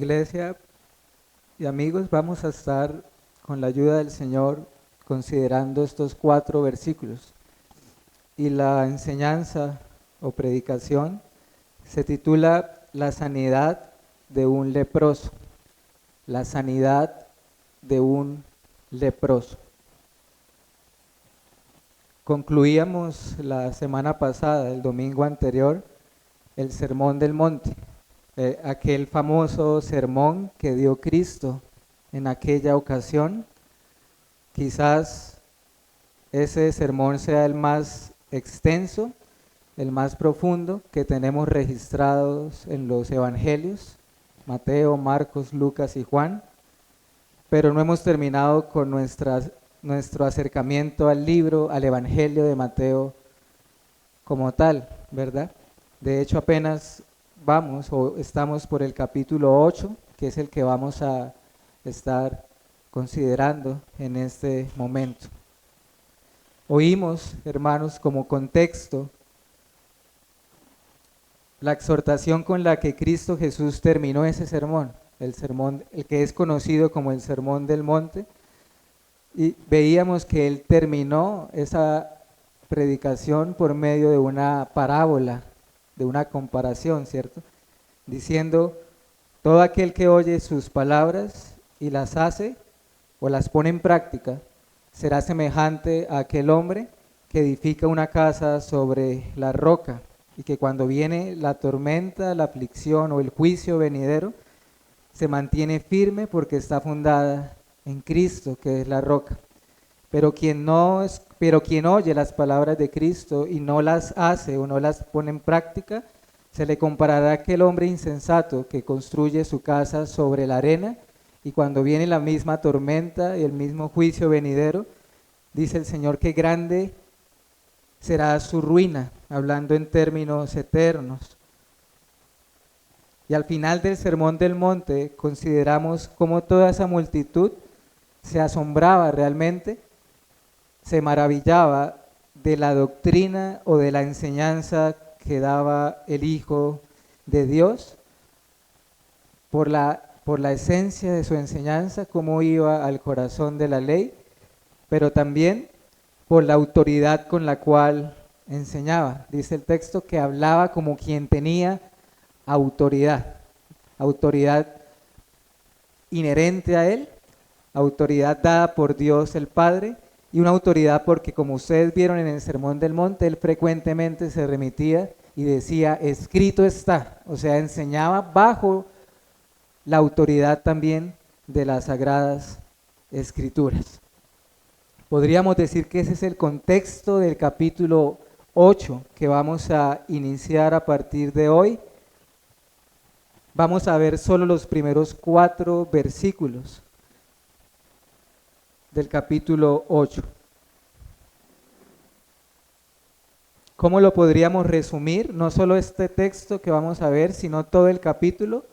iglesia y amigos, vamos a estar con la ayuda del Señor considerando estos 4 versículos. Y la enseñanza o predicación se titula La sanidad de un leproso. La sanidad de un leproso. Concluíamos la semana pasada, el domingo anterior, el Sermón del Monte, aquel famoso sermón que dio Cristo en aquella ocasión. Quizás ese sermón sea el más extenso, el más profundo que tenemos registrados en los evangelios, Mateo, Marcos, Lucas y Juan, pero no hemos terminado con nuestro acercamiento al libro, al evangelio de Mateo como tal, ¿verdad? De hecho, apenas vamos o estamos por el capítulo 8, que es el que vamos a estar considerando en este momento. Oímos, hermanos, como contexto, la exhortación con la que Cristo Jesús terminó ese sermón, el que es conocido como el Sermón del Monte, y veíamos que él terminó esa predicación por medio de una parábola, de una comparación, ¿cierto? Diciendo, todo aquel que oye sus palabras y las hace o las pone en práctica, será semejante a aquel hombre que edifica una casa sobre la roca y que cuando viene la tormenta, la aflicción o el juicio venidero, se mantiene firme porque está fundada en Cristo, que es la roca. Pero quien oye las palabras de Cristo y no las hace o no las pone en práctica, se le comparará a aquel hombre insensato que construye su casa sobre la arena y cuando viene la misma tormenta y el mismo juicio venidero, dice el Señor que grande será su ruina, hablando en términos eternos. Y al final del Sermón del Monte consideramos cómo toda esa multitud se asombraba realmente, se maravillaba de la doctrina o de la enseñanza que daba el Hijo de Dios, por la esencia de su enseñanza, cómo iba al corazón de la ley, pero también por la autoridad con la cual enseñaba. Dice el texto que hablaba como quien tenía autoridad inherente a él, autoridad dada por Dios el Padre, y una autoridad porque, como ustedes vieron en el Sermón del Monte, él frecuentemente se remitía y decía, escrito está, o sea, enseñaba bajo la autoridad también de las Sagradas Escrituras. Podríamos decir que ese es el contexto del capítulo 8 que vamos a iniciar a partir de hoy. Vamos a ver solo los primeros 4 versículos del capítulo 8. ¿Cómo lo podríamos resumir? No solo este texto que vamos a ver, sino todo el capítulo.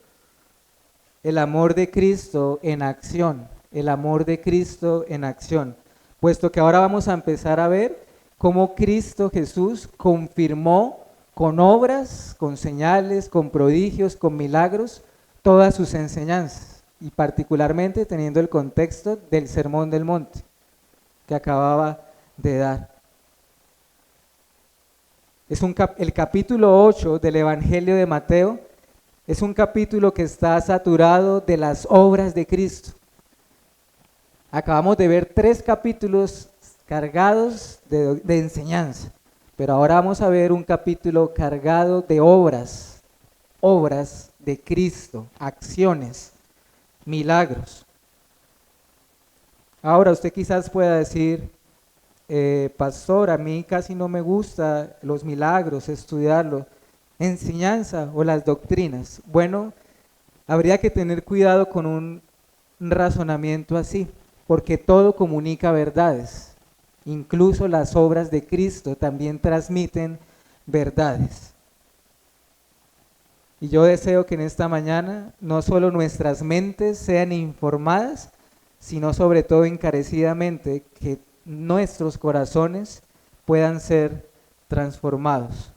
El amor de Cristo en acción, el amor de Cristo en acción. Puesto que ahora vamos a empezar a ver cómo Cristo Jesús confirmó con obras, con señales, con prodigios, con milagros, todas sus enseñanzas. Y particularmente teniendo el contexto del Sermón del Monte que acababa de dar. El capítulo 8 del Evangelio de Mateo es un capítulo que está saturado de las obras de Cristo. Acabamos de ver 3 capítulos cargados de enseñanza, pero ahora vamos a ver un capítulo cargado de obras de Cristo, acciones, milagros. Ahora usted quizás pueda decir, pastor, a mí casi no me gusta los milagros, estudiarlo, enseñanza o las doctrinas. Bueno, habría que tener cuidado con un razonamiento así, porque todo comunica verdades, incluso las obras de Cristo también transmiten verdades. Y yo deseo que en esta mañana no solo nuestras mentes sean informadas, sino sobre todo encarecidamente que nuestros corazones puedan ser transformados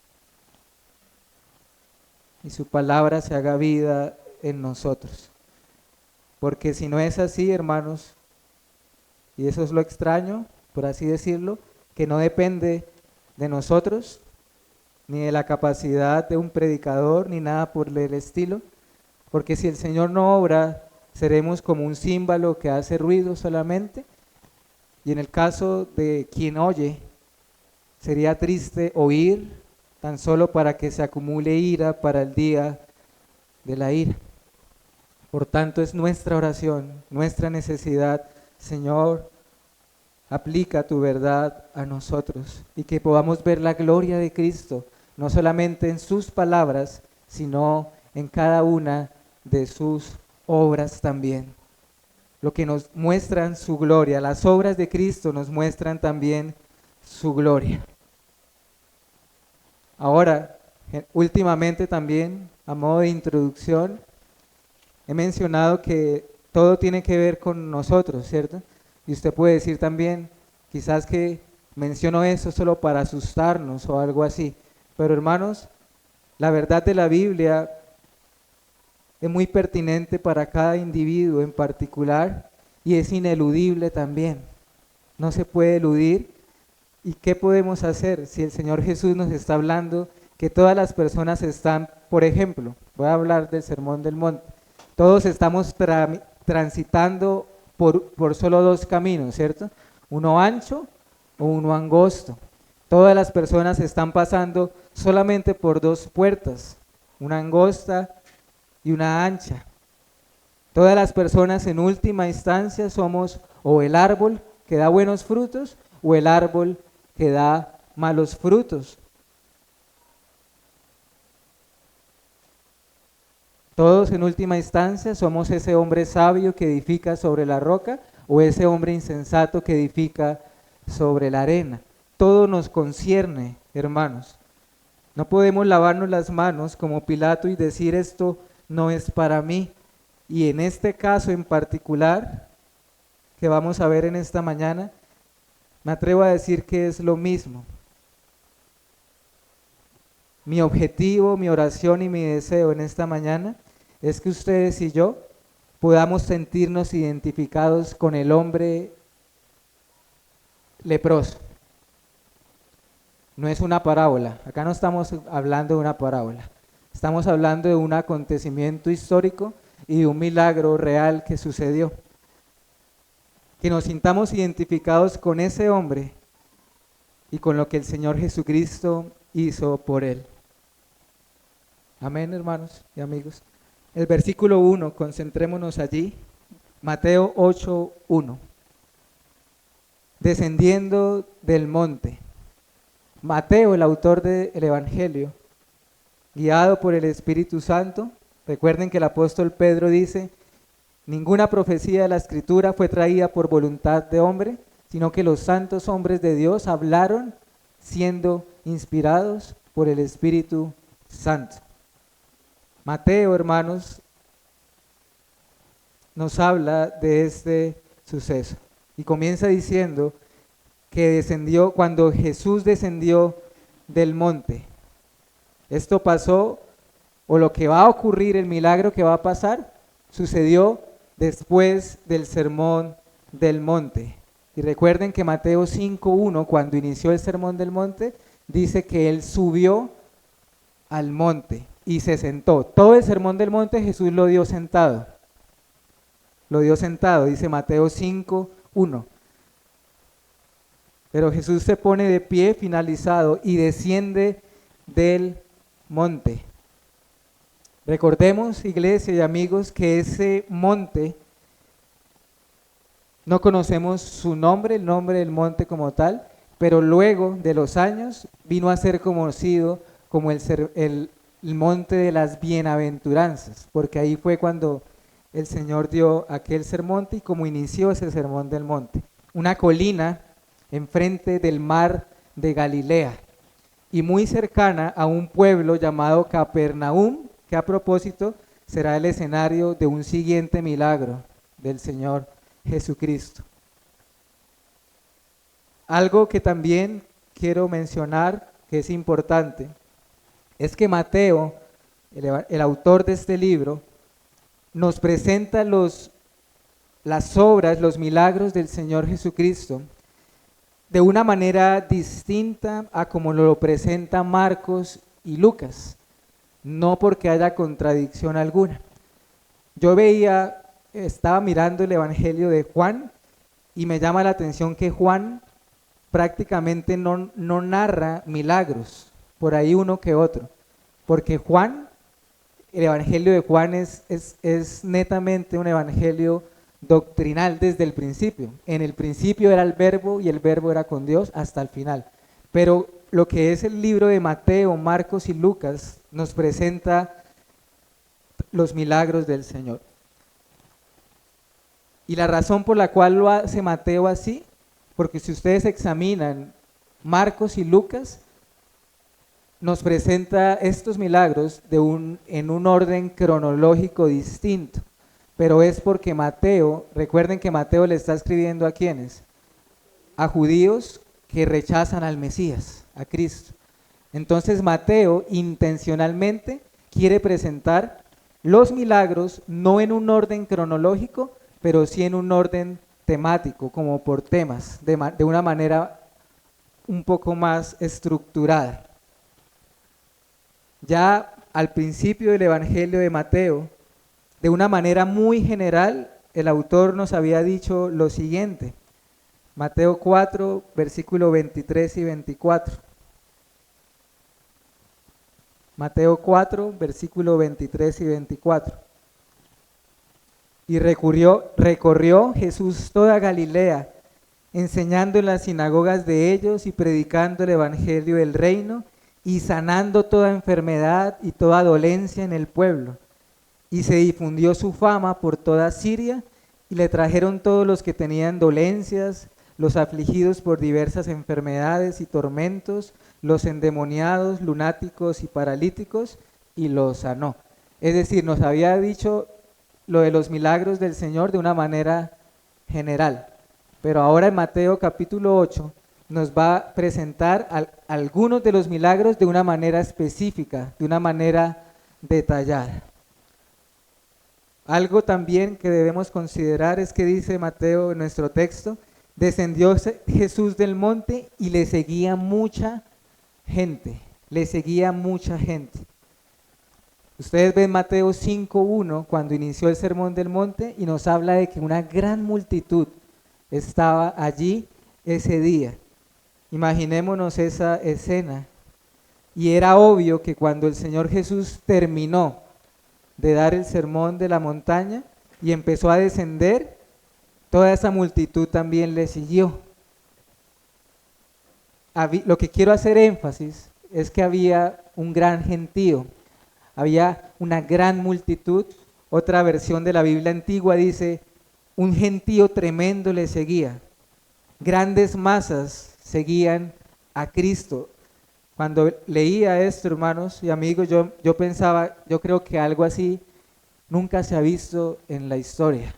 y su palabra se haga vida en nosotros. porque si no es así, hermanos, y eso es lo extraño, por así decirlo, que no depende de nosotros, ni de la capacidad de un predicador, ni nada por el estilo, porque si el Señor no obra, seremos como un címbalo que hace ruido solamente, y en el caso de quien oye, sería triste oír tan solo para que se acumule ira para el día de la ira. Por tanto, es nuestra oración, nuestra necesidad, Señor, aplica tu verdad a nosotros y que podamos ver la gloria de Cristo, no solamente en sus palabras, sino en cada una de sus obras también. Lo que nos muestran su gloria, las obras de Cristo nos muestran también su gloria. Ahora, últimamente también, a modo de introducción, he mencionado que todo tiene que ver con nosotros, ¿cierto? Y usted puede decir también, quizás que menciono eso solo para asustarnos o algo así. Pero hermanos, la verdad de la Biblia es muy pertinente para cada individuo en particular y es ineludible también. No se puede eludir. ¿Y qué podemos hacer si el Señor Jesús nos está hablando que todas las personas están, por ejemplo, voy a hablar del Sermón del Monte, todos estamos transitando por solo dos caminos, ¿cierto? Uno ancho o uno angosto. Todas las personas están pasando solamente por dos puertas, una angosta y una ancha. Todas las personas en última instancia somos o el árbol que da buenos frutos o el árbol que da malos frutos. Todos en última instancia somos ese hombre sabio que edifica sobre la roca o ese hombre insensato que edifica sobre la arena. Todo nos concierne, hermanos. No podemos lavarnos las manos como Pilato y decir esto no es para mí. Y en este caso en particular, que vamos a ver en esta mañana, me atrevo a decir que es lo mismo. Mi objetivo, mi oración y mi deseo en esta mañana es que ustedes y yo podamos sentirnos identificados con el hombre leproso. No es una parábola, acá no estamos hablando de una parábola, estamos hablando de un acontecimiento histórico y de un milagro real que sucedió. Que nos sintamos identificados con ese hombre y con lo que el Señor Jesucristo hizo por él. Amén, hermanos y amigos. El versículo 1, concentrémonos allí. Mateo 8:1. Descendiendo del monte. Mateo, el autor del Evangelio, guiado por el Espíritu Santo, recuerden que el apóstol Pedro dice: ninguna profecía de la Escritura fue traída por voluntad de hombre, sino que los santos hombres de Dios hablaron siendo inspirados por el Espíritu Santo. Mateo, hermanos, nos habla de este suceso y comienza diciendo que descendió, cuando Jesús descendió del monte. Esto pasó, o lo que va a ocurrir, el milagro que va a pasar, sucedió después del Sermón del Monte. Y recuerden que Mateo 5:1, cuando inició el Sermón del Monte, dice que él subió al monte y se sentó. Todo el Sermón del Monte Jesús lo dio sentado. Lo dio sentado, dice Mateo 5:1. Pero Jesús se pone de pie finalizado y desciende del monte. Recordemos, iglesia y amigos, que ese monte, no conocemos su nombre, el nombre del monte como tal, pero luego de los años vino a ser conocido como el monte de las bienaventuranzas, porque ahí fue cuando el Señor dio aquel sermón y como inició ese sermón del monte. Una colina enfrente del mar de Galilea y muy cercana a un pueblo llamado Capernaum, que a propósito será el escenario de un siguiente milagro del Señor Jesucristo. Algo que también quiero mencionar que es importante es que Mateo, el autor de este libro, nos presenta los las obras, los milagros del Señor Jesucristo de una manera distinta a como lo presenta Marcos y Lucas, no porque haya contradicción alguna. Yo estaba mirando el Evangelio de Juan y me llama la atención que Juan prácticamente no narra milagros, por ahí uno que otro, porque el Evangelio de Juan es netamente un evangelio doctrinal desde el principio. En el principio era el verbo y el verbo era con Dios hasta el final. Pero lo que es el libro de Mateo, Marcos y Lucas nos presenta los milagros del Señor. Y la razón por la cual lo hace Mateo así, porque si ustedes examinan Marcos y Lucas, nos presenta estos milagros en un orden cronológico distinto, pero es porque Mateo, recuerden que Mateo le está escribiendo ¿a quiénes? A judíos que rechazan al Mesías, a Cristo. Entonces Mateo intencionalmente quiere presentar los milagros no en un orden cronológico, pero sí en un orden temático, como por temas, de una manera un poco más estructurada. Ya al principio del Evangelio de Mateo, de una manera muy general, el autor nos había dicho lo siguiente. Mateo 4, versículo 23 y 24. Mateo 4, versículo 23 y 24. Y recorrió Jesús toda Galilea, enseñando en las sinagogas de ellos y predicando el evangelio del reino y sanando toda enfermedad y toda dolencia en el pueblo. Y se difundió su fama por toda Siria y le trajeron todos los que tenían dolencias, los afligidos por diversas enfermedades y tormentos, los endemoniados, lunáticos y paralíticos, y los sanó. Es decir, nos había dicho lo de los milagros del Señor de una manera general, pero ahora en Mateo capítulo 8 nos va a presentar algunos de los milagros de una manera específica, de una manera detallada. Algo también que debemos considerar es que dice Mateo en nuestro texto, descendió Jesús del monte y le seguía mucha gente, Ustedes ven Mateo 5:1 cuando inició el Sermón del Monte y nos habla de que una gran multitud estaba allí ese día. Imaginémonos esa escena. Y era obvio que cuando el Señor Jesús terminó de dar el sermón de la montaña y empezó a descender, toda esa multitud también le siguió. Lo que quiero hacer énfasis es que había un gran gentío, había una gran multitud. Otra versión de la Biblia antigua dice, un gentío tremendo le seguía. Grandes masas seguían a Cristo. Cuando leía esto, hermanos y amigos, yo pensaba, yo creo que algo así nunca se ha visto en la historia.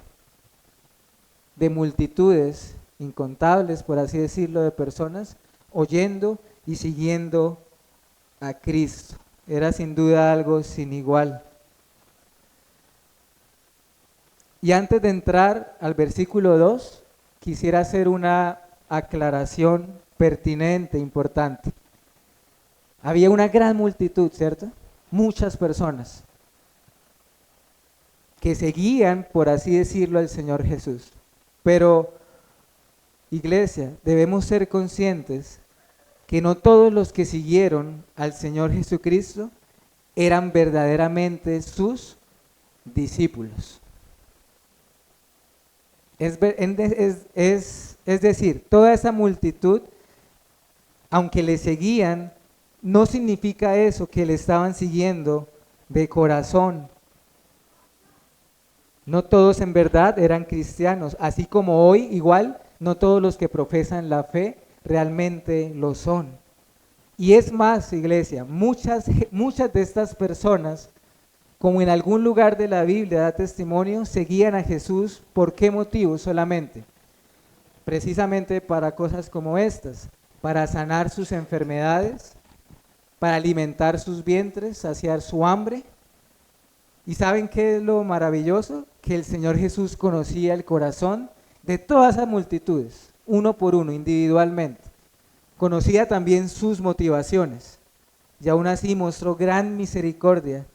De multitudes incontables, por así decirlo, de personas oyendo y siguiendo a Cristo. Era sin duda algo sin igual. Y antes de entrar al versículo 2, quisiera hacer una aclaración pertinente, importante. Había una gran multitud, ¿cierto? Muchas personas que seguían, por así decirlo, al Señor Jesús. Pero, iglesia, debemos ser conscientes que no todos los que siguieron al Señor Jesucristo eran verdaderamente sus discípulos. Es decir, toda esa multitud, aunque le seguían, no significa eso que le estaban siguiendo de corazón. No todos en verdad eran cristianos, así como hoy igual no todos los que profesan la fe realmente lo son. Y es más, iglesia, muchas de estas personas, como en algún lugar de la Biblia da testimonio, seguían a Jesús. ¿Por qué motivo solamente? Precisamente para cosas como estas, para sanar sus enfermedades, para alimentar sus vientres, saciar su hambre. ¿Y saben qué es lo maravilloso? que el Señor Jesús conocía el corazón de todas esas multitudes, uno por uno, individualmente. Conocía también sus motivaciones y aún así mostró gran misericordia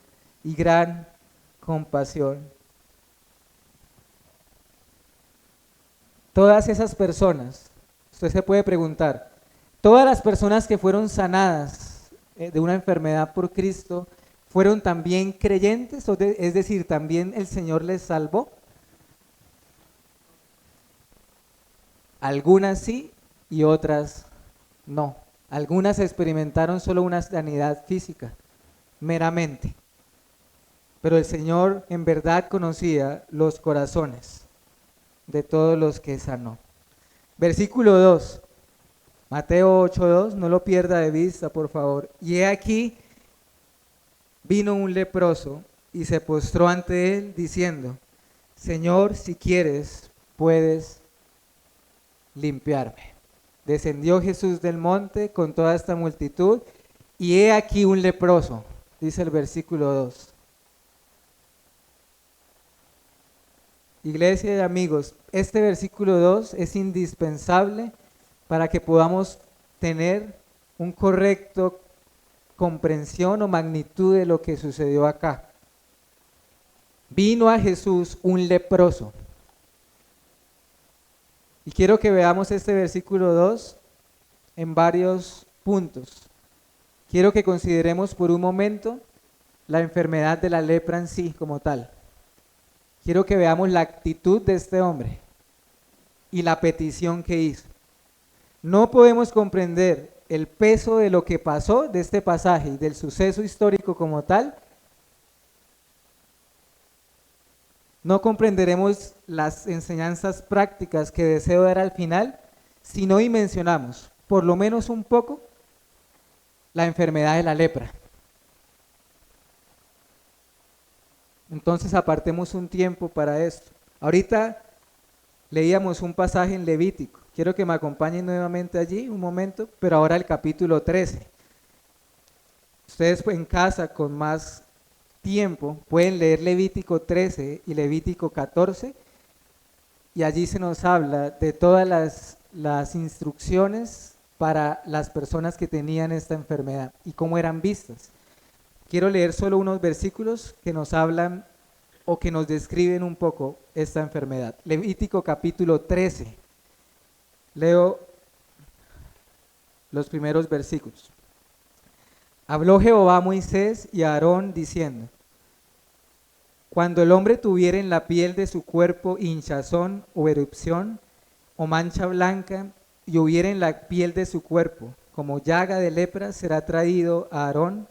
y gran compasión. Todas esas personas, usted se puede preguntar, todas las personas que fueron sanadas de una enfermedad por Cristo, ¿fueron también creyentes? Es decir, ¿también el Señor les salvó? Algunas sí y otras no. Algunas experimentaron solo una sanidad física, meramente. Pero el Señor en verdad conocía los corazones de todos los que sanó. Versículo 2, Mateo 8:2, no lo pierda de vista, por favor. Y he aquí, vino un leproso y se postró ante él diciendo, Señor, si quieres, puedes limpiarme. Descendió Jesús del monte con toda esta multitud y he aquí un leproso, dice el versículo 2. Iglesia y amigos, este versículo 2 es indispensable para que podamos tener un correcto comprensión o magnitud de lo que sucedió acá. Vino a Jesús un leproso. Y quiero que veamos este versículo 2 en varios puntos. Quiero que consideremos por un momento la enfermedad de la lepra en sí como tal. Quiero que veamos la actitud de este hombre y la petición que hizo. No podemos comprender el peso de lo que pasó de este pasaje y del suceso histórico como tal. No comprenderemos las enseñanzas prácticas que deseo dar al final si no dimensionamos, por lo menos un poco, la enfermedad de la lepra. Entonces apartemos un tiempo para esto. Ahorita leíamos un pasaje en Levítico. Quiero que me acompañen nuevamente allí un momento, pero ahora el capítulo 13. Ustedes en casa con más tiempo pueden leer Levítico 13 y Levítico 14 y allí se nos habla de todas las instrucciones para las personas que tenían esta enfermedad y cómo eran vistas. Quiero leer solo unos versículos que nos hablan o que nos describen un poco esta enfermedad. Levítico capítulo 13. Leo los primeros versículos. Habló Jehová a Moisés y a Aarón diciendo, cuando el hombre tuviere en la piel de su cuerpo hinchazón o erupción o mancha blanca y hubiere en la piel de su cuerpo como llaga de lepra, será traído a Aarón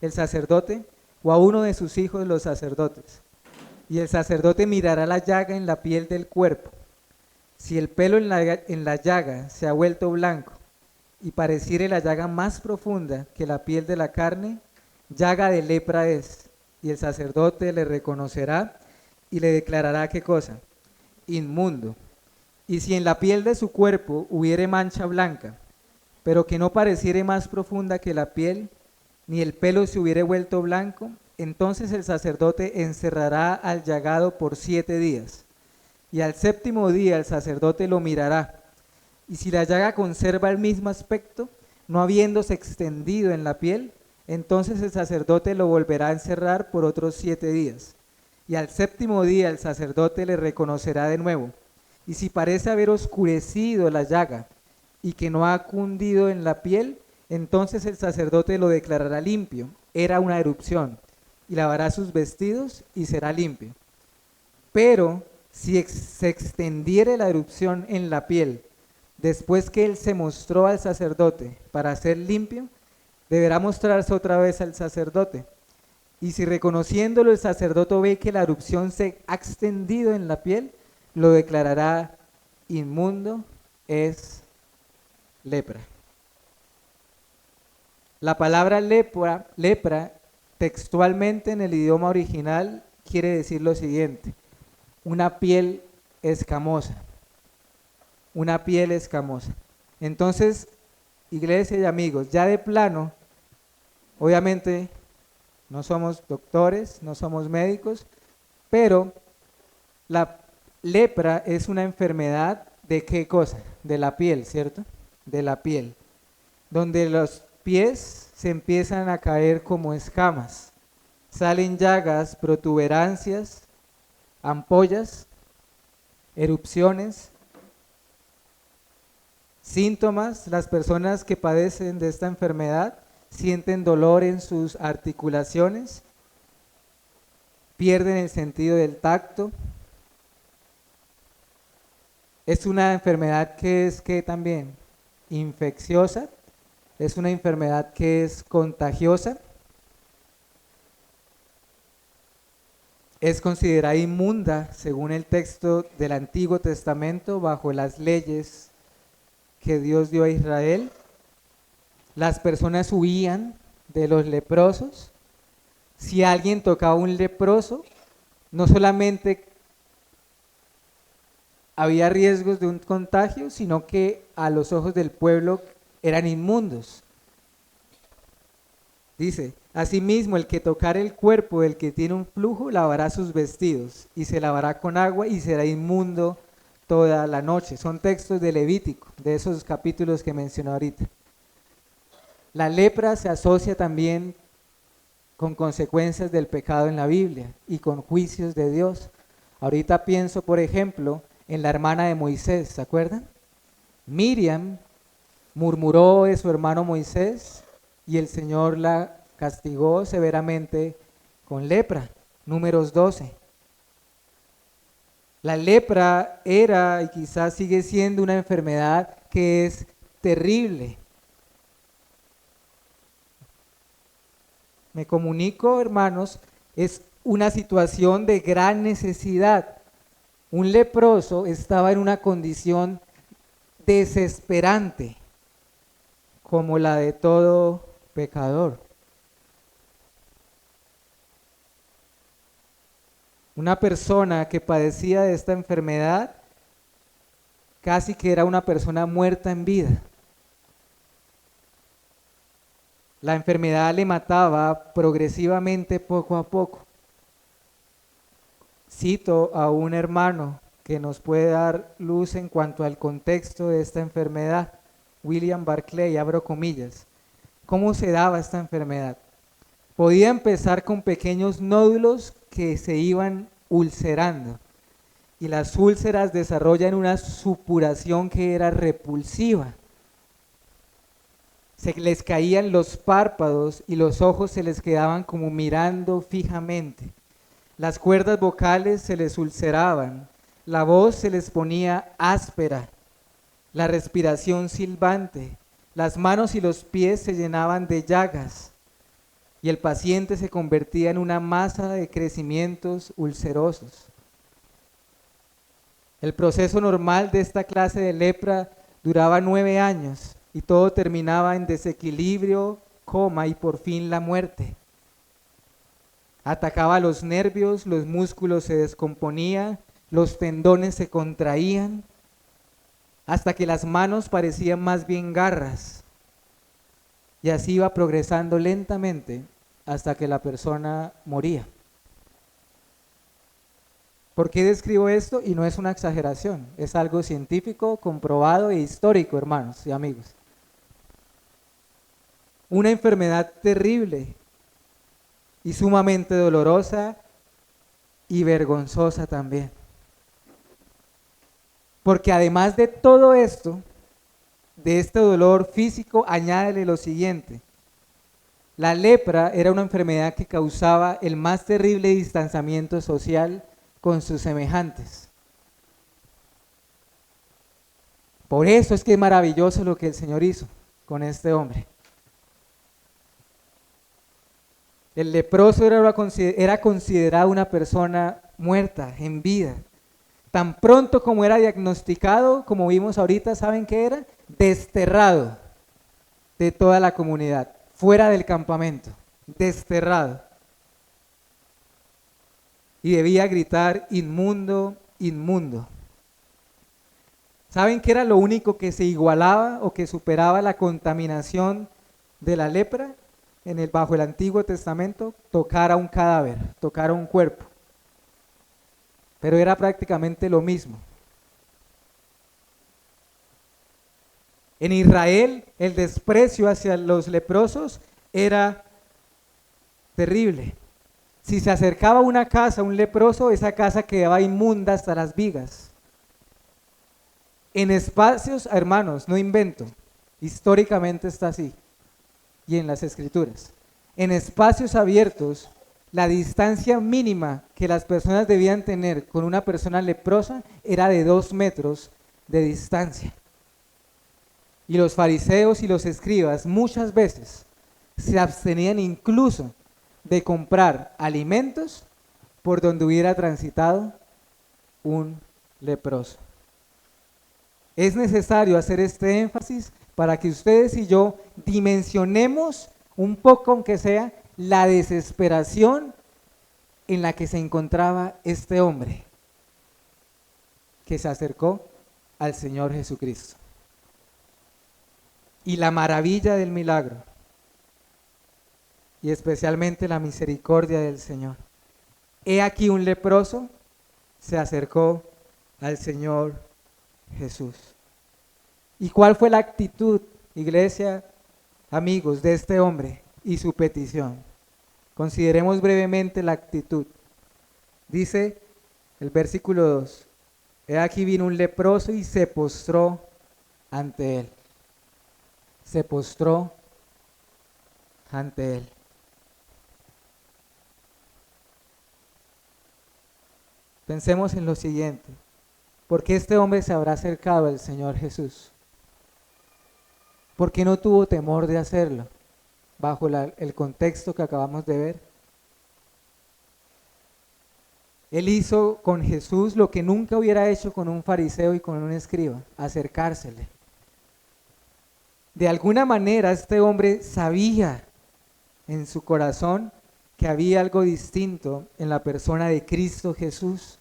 el sacerdote o a uno de sus hijos los sacerdotes. Y el sacerdote mirará la llaga en la piel del cuerpo. Si el pelo en la llaga se ha vuelto blanco y pareciere la llaga más profunda que la piel de la carne, llaga de lepra es, y el sacerdote le reconocerá y le declarará ¿qué cosa? Inmundo. Y si en la piel de su cuerpo hubiere mancha blanca, pero que no pareciere más profunda que la piel, ni el pelo se hubiere vuelto blanco, entonces el sacerdote encerrará al llagado por 7 días, y al 7º día el sacerdote lo mirará, y si la llaga conserva el mismo aspecto, no habiéndose extendido en la piel, entonces el sacerdote lo volverá a encerrar por otros 7 días, y al 7º día el sacerdote le reconocerá de nuevo, y si parece haber oscurecido la llaga, y que no ha cundido en la piel, entonces el sacerdote lo declarará limpio, era una erupción, y lavará sus vestidos y será limpio. Pero si se extendiere la erupción en la piel, después que él se mostró al sacerdote para ser limpio, deberá mostrarse otra vez al sacerdote. Y si reconociéndolo el sacerdote ve que la erupción se ha extendido en la piel, lo declarará inmundo, es lepra. La palabra lepra, textualmente en el idioma original, quiere decir lo siguiente: una piel escamosa. Una piel escamosa. Entonces, iglesia y amigos, ya de plano, obviamente no somos doctores, no somos médicos, pero La lepra es una enfermedad de qué cosa? De la piel, ¿cierto? De la piel, donde los pies se empiezan a caer como escamas, salen llagas, protuberancias, ampollas, erupciones, síntomas. Las personas que padecen de esta enfermedad sienten dolor en sus articulaciones, pierden el sentido del tacto. Es una enfermedad que es que también infecciosa, es una enfermedad que es contagiosa, es considerada inmunda según el texto del Antiguo Testamento bajo las leyes que Dios dio a Israel. Las personas huían de los leprosos. Si alguien tocaba a un leproso, no solamente había riesgos de un contagio, sino que a los ojos del pueblo eran inmundos. Dice, asimismo, el que tocare el cuerpo del que tiene un flujo, lavará sus vestidos, y se lavará con agua, y será inmundo toda la noche. Son textos de Levítico, de esos capítulos que mencioné ahorita. La lepra se asocia también con consecuencias del pecado en la Biblia y con juicios de Dios. Ahorita pienso, por ejemplo, en la hermana de Moisés, ¿se acuerdan? Miriam murmuró de su hermano Moisés y el Señor la castigó severamente con lepra. Números 12. La lepra era y quizás sigue siendo una enfermedad que es terrible. Me comunico, hermanos, es una situación de gran necesidad. Un leproso estaba en una condición desesperante, como la de todo pecador. Una persona que padecía de esta enfermedad casi que era una persona muerta en vida. La enfermedad le mataba progresivamente poco a poco. Cito a un hermano que nos puede dar luz en cuanto al contexto de esta enfermedad, William Barclay, abro comillas. ¿Cómo se daba esta enfermedad? Podía empezar con pequeños nódulos que se iban ulcerando, y las úlceras desarrollan una supuración que era repulsiva. Se les caían los párpados y los ojos se les quedaban como mirando fijamente. Las cuerdas vocales se les ulceraban, la voz se les ponía áspera, la respiración silbante, las manos y los pies se llenaban de llagas y el paciente se convertía en una masa de crecimientos ulcerosos. El proceso normal de esta clase de lepra duraba 9 años y todo terminaba en desequilibrio, coma y por fin la muerte. Atacaba los nervios, los músculos se descomponían, los tendones se contraían, hasta que las manos parecían más bien garras. Y así iba progresando lentamente hasta que la persona moría. ¿Por qué describo esto? Y no es una exageración, es algo científico, comprobado e histórico, hermanos y amigos. Una enfermedad terrible y sumamente dolorosa y vergonzosa también. Porque además de todo esto, de este dolor físico, añádele lo siguiente. La lepra era una enfermedad que causaba el más terrible distanciamiento social con sus semejantes. Por eso es que es maravilloso lo que el Señor hizo con este hombre. El leproso era considerado una persona muerta, en vida. Tan pronto como era diagnosticado, como vimos ahorita, ¿saben qué era? Desterrado de toda la comunidad, fuera del campamento, desterrado. Y debía gritar, inmundo, inmundo. ¿Saben qué era lo único que se igualaba o que superaba la contaminación de la lepra? Bajo el Antiguo Testamento, tocar a un cadáver, tocar a un cuerpo. pero era prácticamente lo mismo. En Israel el desprecio hacia los leprosos era terrible. Si se acercaba a una casa un leproso, esa casa quedaba inmunda hasta las vigas. En espacios, hermanos, no invento, históricamente está así, y en las escrituras. En espacios abiertos, la distancia mínima que las personas debían tener con una persona leprosa era de 2 metros de distancia. Y los fariseos y los escribas muchas veces se abstenían incluso de comprar alimentos por donde hubiera transitado un leproso. Es necesario hacer este énfasis para que ustedes y yo dimensionemos un poco, aunque sea, la desesperación en la que se encontraba este hombre que se acercó al Señor Jesucristo. Y la maravilla del milagro, y especialmente la misericordia del Señor. He aquí un leproso se acercó al Señor Jesús. ¿Y cuál fue la actitud, iglesia, amigos, de este hombre y su petición? Consideremos brevemente la actitud. Dice el versículo 2, he aquí vino un leproso y se postró ante él. Se postró ante él. Pensemos en lo siguiente. ¿Por qué este hombre se habrá acercado al Señor Jesús? ¿Por qué no tuvo temor de hacerlo? Bajo el contexto que acabamos de ver. Él hizo con Jesús lo que nunca hubiera hecho con un fariseo y con un escriba, acercársele. De alguna manera este hombre sabía en su corazón que había algo distinto en la persona de Cristo Jesús.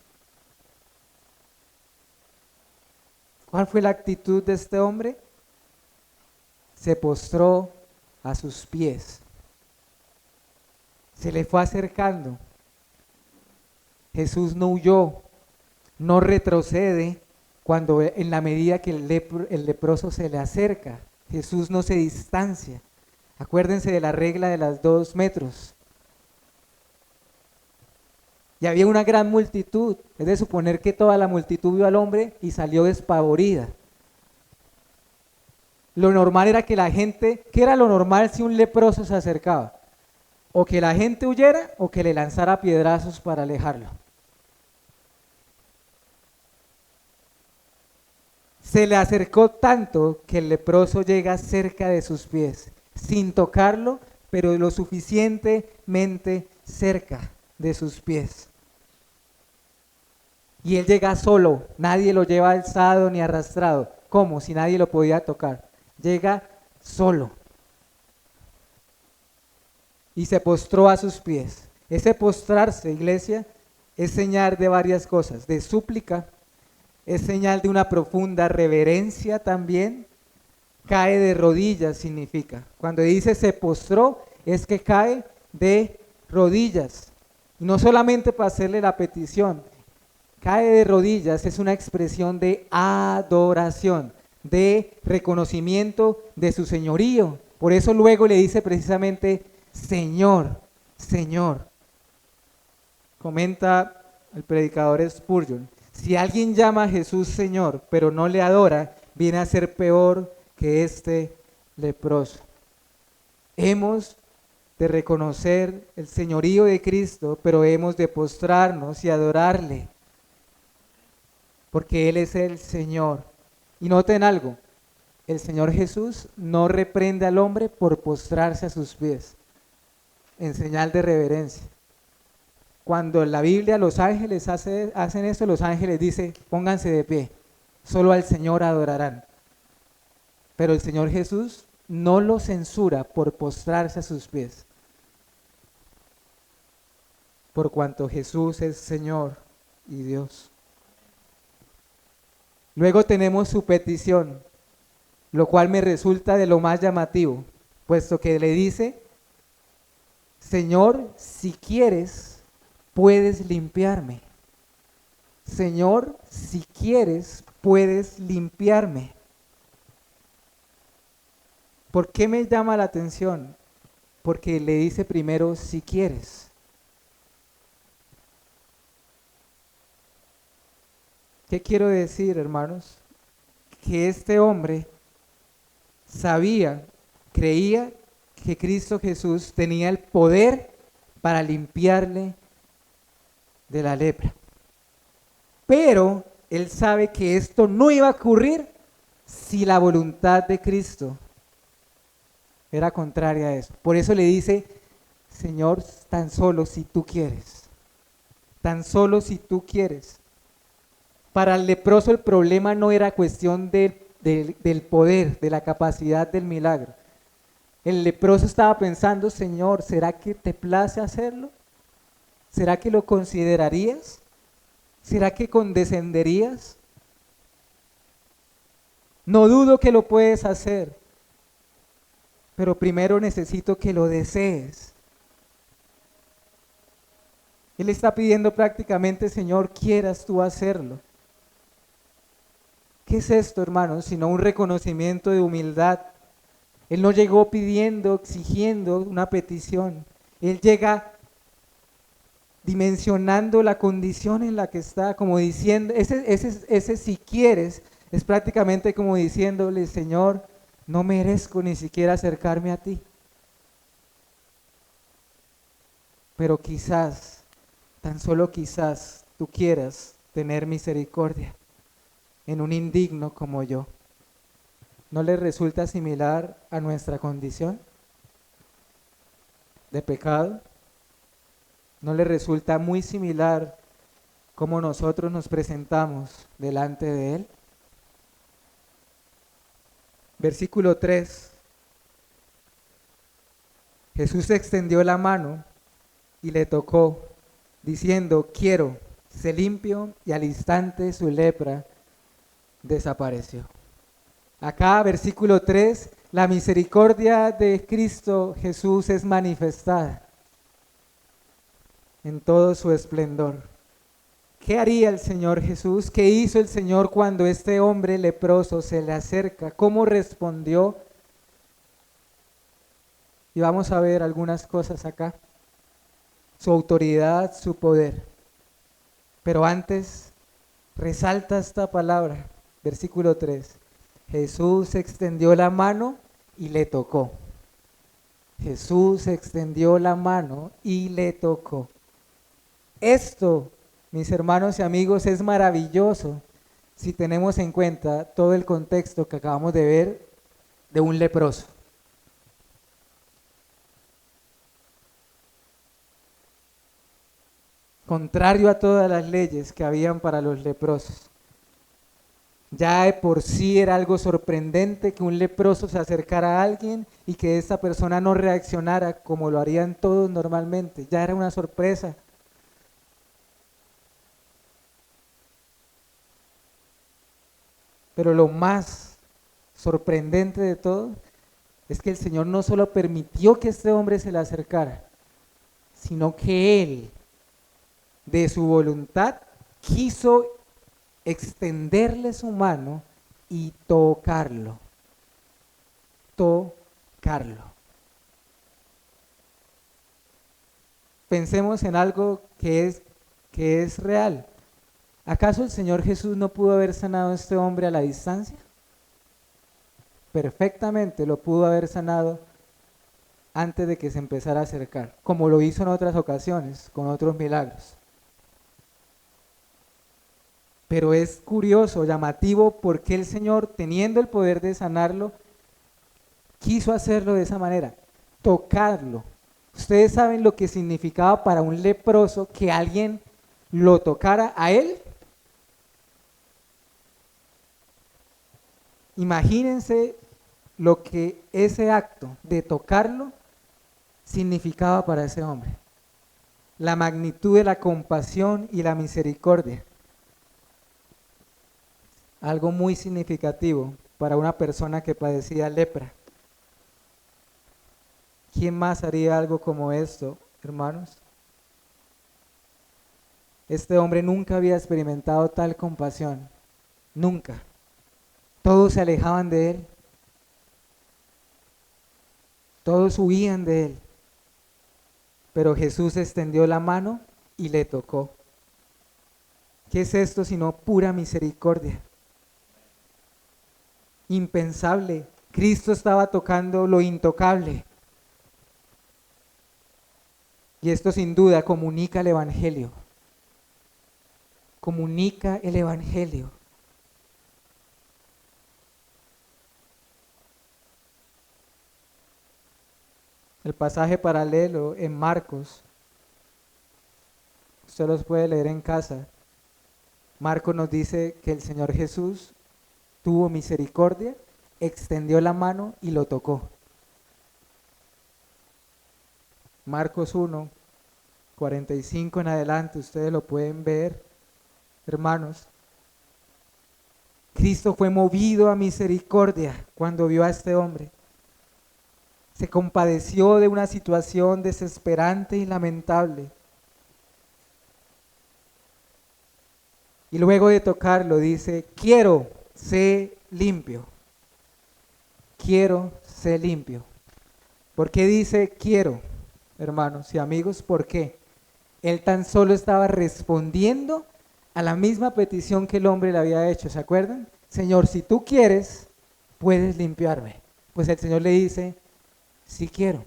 ¿Cuál fue la actitud de este hombre? Se postró a sus pies. Se le fue acercando. Jesús no huyó, no retrocede cuando en la medida que el leproso se le acerca. Jesús no se distancia. Acuérdense de la regla de los 2 metros. Y había una gran multitud, es de suponer que toda la multitud vio al hombre y salió despavorida. Lo normal era que la gente, ¿qué era lo normal si un leproso se acercaba? O que la gente huyera o que le lanzara piedrazos para alejarlo. Se le acercó tanto que el leproso llega cerca de sus pies, sin tocarlo, pero lo suficientemente cerca de sus pies. Y él llega solo, nadie lo lleva alzado ni arrastrado. ¿Cómo? Si nadie lo podía tocar. Llega solo. Y se postró a sus pies. Ese postrarse, iglesia, es señal de varias cosas, de súplica, es señal de una profunda reverencia también. Cae de rodillas significa. Cuando dice se postró, es que cae de rodillas. Y no solamente para hacerle la petición, cae de rodillas es una expresión de adoración, de reconocimiento de su señorío. Por eso luego le dice precisamente, Señor, Señor. Comenta el predicador Spurgeon, si alguien llama a Jesús Señor, pero no le adora, viene a ser peor que este leproso. Hemos de reconocer el señorío de Cristo, pero hemos de postrarnos y adorarle, porque Él es el Señor. Y noten algo, el Señor Jesús no reprende al hombre por postrarse a sus pies, en señal de reverencia. Cuando en la Biblia los ángeles hacen esto, los ángeles dicen, pónganse de pie, solo al Señor adorarán. Pero el Señor Jesús no lo censura por postrarse a sus pies, por cuanto Jesús es Señor y Dios. Luego tenemos su petición, lo cual me resulta de lo más llamativo, puesto que le dice, Señor, si quieres, puedes limpiarme. Señor, si quieres, puedes limpiarme. ¿Por qué me llama la atención? Porque le dice primero, si quieres. ¿Qué quiero decir, hermanos? Que este hombre sabía, creía que Cristo Jesús tenía el poder para limpiarle de la lepra. Pero él sabe que esto no iba a ocurrir si la voluntad de Cristo era contraria a eso. Por eso le dice, Señor, tan solo si tú quieres, tan solo si tú quieres. Para el leproso el problema no era cuestión del poder, de la capacidad del milagro. El leproso estaba pensando, Señor, ¿será que te place hacerlo? ¿Será que lo considerarías? ¿Será que condescenderías? No dudo que lo puedes hacer, pero primero necesito que lo desees. Él está pidiendo prácticamente, Señor, quieras tú hacerlo. ¿Qué es esto, hermanos? Sino un reconocimiento de humildad. Él no llegó pidiendo, exigiendo una petición. Él llega dimensionando la condición en la que está, como diciendo, ese si quieres, es prácticamente como diciéndole, Señor, no merezco ni siquiera acercarme a ti. Pero quizás, tan solo quizás, tú quieras tener misericordia en un indigno como yo. ¿No le resulta similar a nuestra condición de pecado? ¿No le resulta muy similar cómo nosotros nos presentamos delante de Él? Versículo 3. Jesús extendió la mano y le tocó, diciendo, quiero, sé limpio, y al instante su lepra desapareció. Acá, versículo 3, la misericordia de Cristo Jesús es manifestada en todo su esplendor. ¿Qué haría el Señor Jesús? ¿Qué hizo el Señor cuando este hombre leproso se le acerca? ¿Cómo respondió? Y vamos a ver algunas cosas acá. Su autoridad, su poder. Pero antes, resalta esta palabra, versículo 3. Jesús extendió la mano y le tocó. Jesús extendió la mano y le tocó. Esto, mis hermanos y amigos, es maravilloso si tenemos en cuenta todo el contexto que acabamos de ver de un leproso. Contrario a todas las leyes que habían para los leprosos. Ya de por sí era algo sorprendente que un leproso se acercara a alguien y que esta persona no reaccionara como lo harían todos normalmente. Ya era una sorpresa. Pero lo más sorprendente de todo es que el Señor no solo permitió que este hombre se le acercara, sino que Él, de su voluntad, quiso extenderle su mano y tocarlo. Tocarlo. Pensemos en algo que es real. ¿Acaso el Señor Jesús no pudo haber sanado a este hombre a la distancia? Perfectamente lo pudo haber sanado antes de que se empezara a acercar, como lo hizo en otras ocasiones, con otros milagros. Pero es curioso, llamativo, porque el Señor, teniendo el poder de sanarlo, quiso hacerlo de esa manera, tocarlo. ¿Ustedes saben lo que significaba para un leproso que alguien lo tocara a él? Imagínense lo que ese acto de tocarlo significaba para ese hombre. La magnitud de la compasión y la misericordia. Algo muy significativo para una persona que padecía lepra. ¿Quién más haría algo como esto, hermanos? Este hombre nunca había experimentado tal compasión, nunca. Todos se alejaban de él, todos huían de él, pero Jesús extendió la mano y le tocó. ¿Qué es esto sino pura misericordia? Impensable. Cristo estaba tocando lo intocable. Y esto sin duda comunica el Evangelio. Comunica el Evangelio. El pasaje paralelo en Marcos, usted los puede leer en casa. Marcos nos dice que el Señor Jesús tuvo misericordia, extendió la mano y lo tocó. Marcos 1, 45 en adelante, ustedes lo pueden ver, hermanos. Cristo fue movido a misericordia cuando vio a este hombre. Se compadeció de una situación desesperante y lamentable. Y luego de tocarlo dice, quiero, sé limpio. Quiero, sé limpio. ¿Por qué dice quiero, hermanos y amigos? ¿Por qué? Él tan solo estaba respondiendo a la misma petición que el hombre le había hecho, ¿se acuerdan? Señor, si tú quieres, puedes limpiarme. Pues el Señor le dice, sí quiero.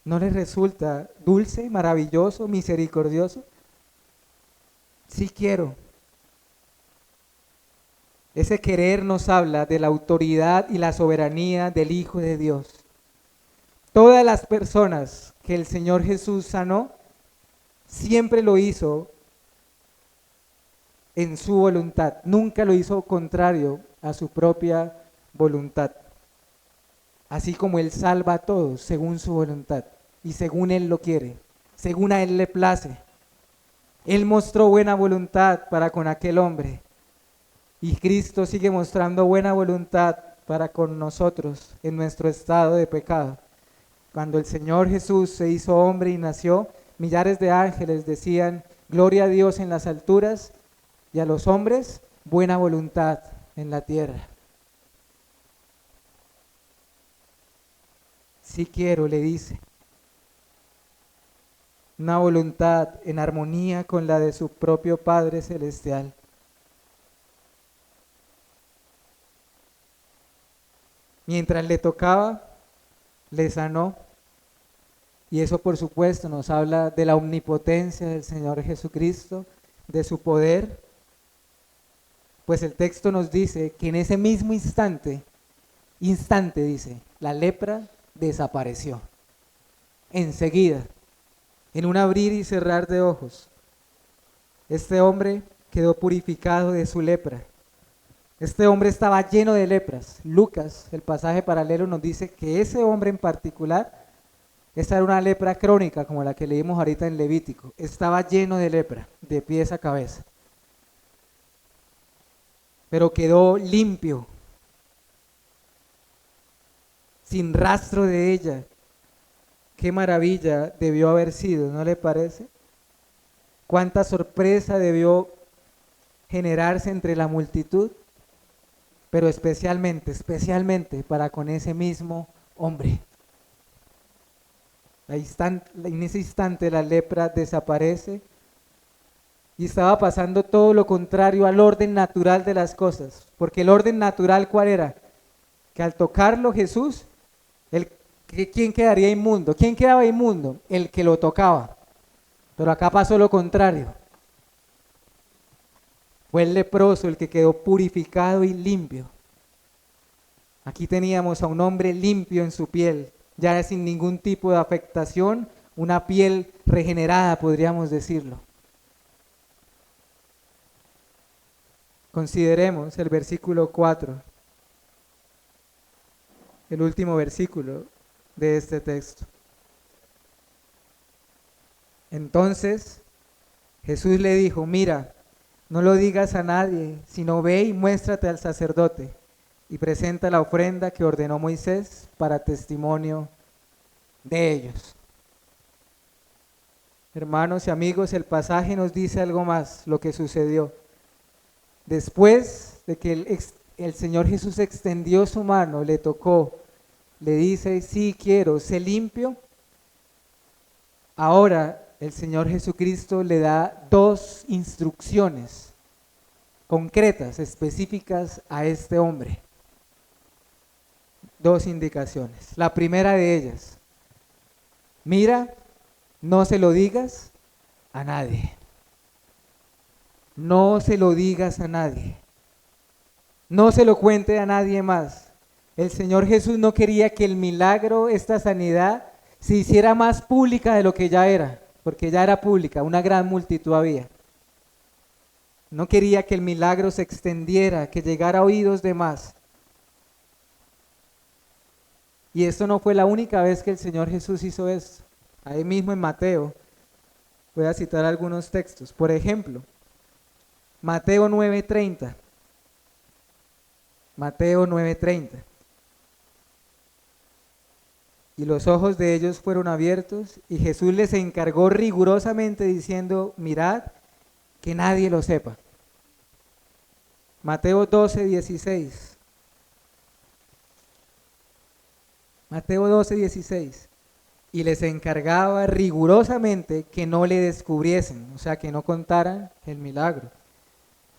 ¿No les resulta dulce, maravilloso, misericordioso? Sí quiero. Ese querer nos habla de la autoridad y la soberanía del Hijo de Dios. Todas las personas que el Señor Jesús sanó, siempre lo hizo en su voluntad. Nunca lo hizo contrario a su propia voluntad. Así como Él salva a todos según su voluntad y según Él lo quiere, según a Él le place. Él mostró buena voluntad para con aquel hombre y Cristo sigue mostrando buena voluntad para con nosotros en nuestro estado de pecado. Cuando el Señor Jesús se hizo hombre y nació, millares de ángeles decían, gloria a Dios en las alturas y a los hombres buena voluntad en la tierra. Sí quiero, le dice. Una voluntad en armonía con la de su propio Padre Celestial. Mientras le tocaba, le sanó. Y eso por supuesto nos habla de la omnipotencia del Señor Jesucristo, de su poder. Pues el texto nos dice que en ese mismo instante dice, la lepra desapareció. Enseguida, en un abrir y cerrar de ojos, este hombre quedó purificado de su lepra. Este hombre estaba lleno de lepras. Lucas, el pasaje paralelo, nos dice que ese hombre en particular, esta era una lepra crónica, como la que leímos ahorita en Levítico. Estaba lleno de lepra, de pies a cabeza. Pero quedó limpio, sin rastro de ella. Qué maravilla debió haber sido, ¿no le parece? Cuánta sorpresa debió generarse entre la multitud, pero especialmente para con ese mismo hombre. En ese instante la lepra desaparece y estaba pasando todo lo contrario al orden natural de las cosas, porque el orden natural ¿cuál era? Que al tocarlo Jesús, ¿quién quedaría inmundo? ¿Quién quedaba inmundo? El que lo tocaba. Pero acá pasó lo contrario. Fue el leproso el que quedó purificado y limpio. Aquí teníamos a un hombre limpio en su piel, ya sin ningún tipo de afectación, una piel regenerada, podríamos decirlo. Consideremos el versículo 4, el último versículo de este texto. Entonces Jesús le dijo, mira, no lo digas a nadie, sino ve y muéstrate al sacerdote y presenta la ofrenda que ordenó Moisés para testimonio de ellos. hermanos y amigos, el pasaje nos dice algo más, lo que sucedió. Después de que el Señor Jesús extendió su mano, le tocó, le dice, sí quiero, sé limpio. Ahora el Señor Jesucristo le da dos instrucciones concretas, específicas a este hombre. Dos indicaciones. La primera de ellas, mira, no se lo digas a nadie. No se lo digas a nadie. No se lo cuente a nadie más. El Señor Jesús no quería que el milagro, esta sanidad, se hiciera más pública de lo que ya era, porque ya era pública, una gran multitud había. No quería que el milagro se extendiera, que llegara a oídos de más. Y esto no fue la única vez que el Señor Jesús hizo esto. Ahí mismo en Mateo, voy a citar algunos textos. Por ejemplo, Mateo 9:30. Mateo 9:30. Y los ojos de ellos fueron abiertos y Jesús les encargó rigurosamente diciendo, mirad que nadie lo sepa. Mateo 12:16. Mateo 12:16. Y les encargaba rigurosamente que no le descubriesen, o sea, que no contaran el milagro.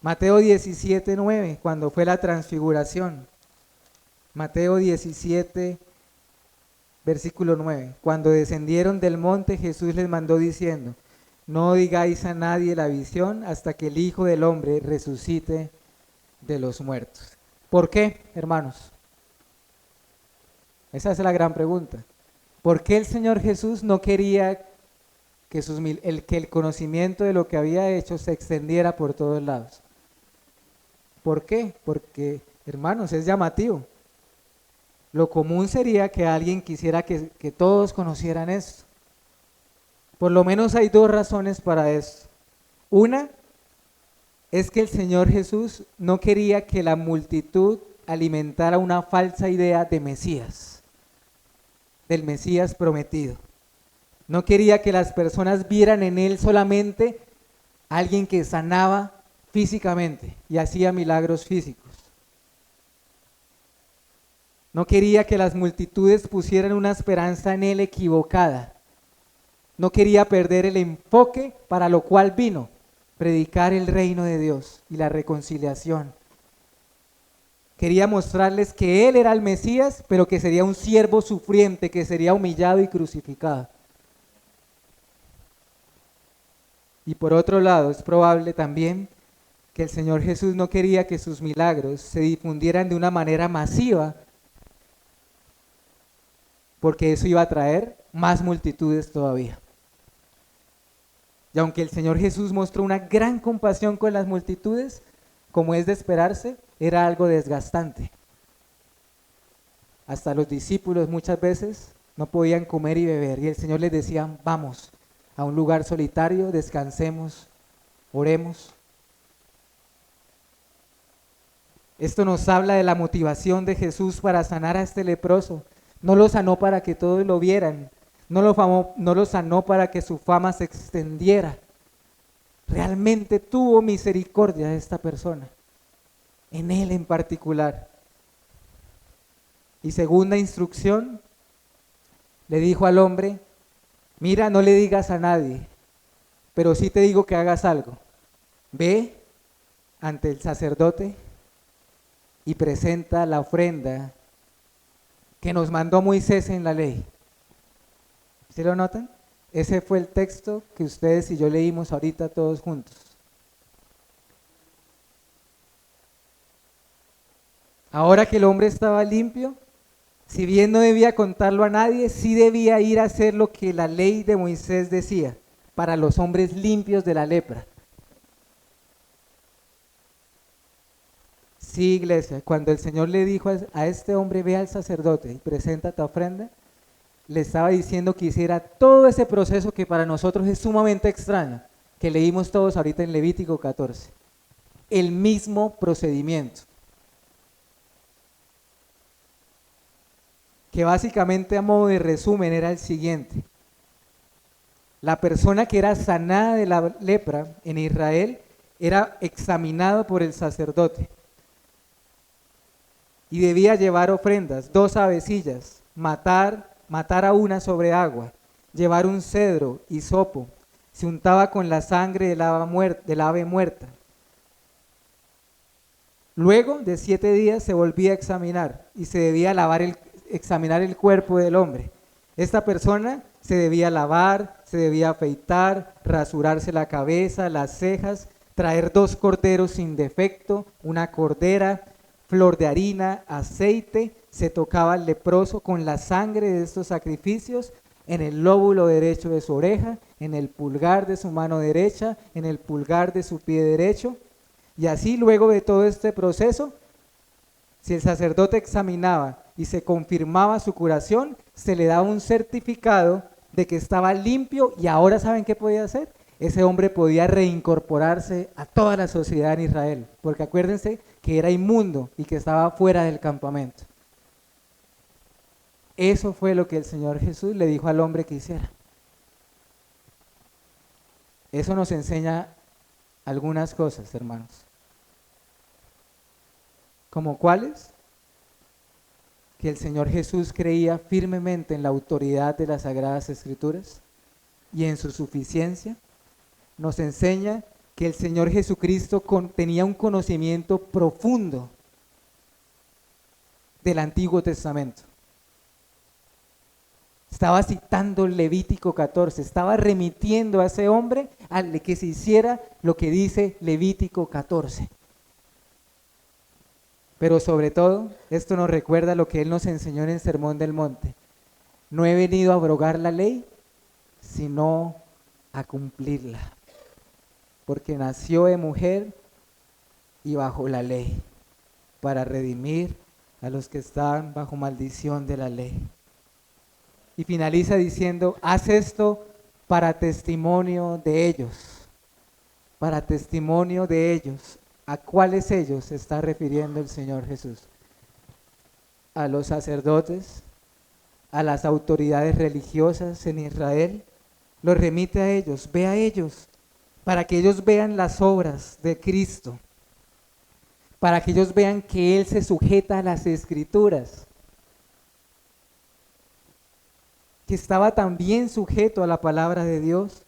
Mateo 17:9, cuando fue la transfiguración. Mateo 17, versículo 9. Cuando descendieron del monte, Jesús les mandó diciendo, no digáis a nadie la visión hasta que el Hijo del Hombre resucite de los muertos. ¿Por qué, hermanos? Esa es la gran pregunta. ¿Por qué el Señor Jesús no quería que el conocimiento de lo que había hecho se extendiera por todos lados? ¿Por qué? Porque, hermanos, es llamativo. Lo común sería que alguien quisiera que todos conocieran esto. Por lo menos hay dos razones para esto. Una es que el Señor Jesús no quería que la multitud alimentara una falsa idea de Mesías, del Mesías prometido. No quería que las personas vieran en él solamente a alguien que sanaba físicamente y hacía milagros físicos. No quería que las multitudes pusieran una esperanza en él equivocada. No quería perder el enfoque para lo cual vino, predicar el reino de Dios y la reconciliación. Quería mostrarles que él era el Mesías, pero que sería un siervo sufriente, que sería humillado y crucificado. Y por otro lado, es probable también que el Señor Jesús no quería que sus milagros se difundieran de una manera masiva, porque eso iba a traer más multitudes todavía. Y aunque el Señor Jesús mostró una gran compasión con las multitudes, como es de esperarse, era algo desgastante. Hasta los discípulos muchas veces no podían comer y beber, y el Señor les decía, vamos a un lugar solitario, descansemos, oremos. Esto nos habla de la motivación de Jesús para sanar a este leproso. No lo sanó para que todos lo vieran, no lo sanó para que su fama se extendiera. Realmente tuvo misericordia de esta persona, en él en particular. Y segunda instrucción, le dijo al hombre, mira, no le digas a nadie, pero sí te digo que hagas algo. Ve ante el sacerdote y presenta la ofrenda que nos mandó Moisés en la ley. ¿Sí lo notan? Ese fue el texto que ustedes y yo leímos ahorita todos juntos. Ahora que el hombre estaba limpio, si bien no debía contarlo a nadie, sí debía ir a hacer lo que la ley de Moisés decía para los hombres limpios de la lepra. Sí, iglesia, cuando el Señor le dijo a este hombre, ve al sacerdote y presenta tu ofrenda, le estaba diciendo que hiciera todo ese proceso que para nosotros es sumamente extraño, que leímos todos ahorita en Levítico 14. El mismo procedimiento. Que básicamente a modo de resumen era el siguiente. La persona que era sanada de la lepra en Israel era examinado por el sacerdote y debía llevar ofrendas, 2 avecillas, matar a una sobre agua, llevar un cedro, hisopo, se untaba con la sangre del ave muerta. Luego de 7 días se volvía a examinar y se debía examinar el cuerpo del hombre. Esta persona se debía lavar, se debía afeitar, rasurarse la cabeza, las cejas, traer 2 corderos sin defecto, una cordera, flor de harina, aceite. Se tocaba al leproso con la sangre de estos sacrificios en el lóbulo derecho de su oreja, en el pulgar de su mano derecha, en el pulgar de su pie derecho. Y así, luego de todo este proceso, si el sacerdote examinaba y se confirmaba su curación, se le daba un certificado de que estaba limpio. Y ahora, ¿saben qué podía hacer? Ese hombre podía reincorporarse a toda la sociedad en Israel, porque acuérdense que era inmundo y que estaba fuera del campamento. Eso fue lo que el Señor Jesús le dijo al hombre que hiciera. Eso nos enseña algunas cosas, hermanos. ¿Como cuáles? Que el Señor Jesús creía firmemente en la autoridad de las Sagradas Escrituras y en su suficiencia. Nos enseña que el Señor Jesucristo tenía un conocimiento profundo del Antiguo Testamento. Estaba citando Levítico 14, estaba remitiendo a ese hombre al que se hiciera lo que dice Levítico 14. Pero sobre todo, esto nos recuerda lo que Él nos enseñó en el Sermón del Monte. No he venido a abrogar la ley, sino a cumplirla. Porque nació de mujer y bajo la ley, para redimir a los que están bajo maldición de la ley. Y finaliza diciendo, haz esto para testimonio de ellos. Para testimonio de ellos. ¿A cuáles ellos se está refiriendo el Señor Jesús? A los sacerdotes, a las autoridades religiosas en Israel. Los remite a ellos, ve a ellos, para que ellos vean las obras de Cristo, para que ellos vean que Él se sujeta a las Escrituras, que estaba también sujeto a la palabra de Dios,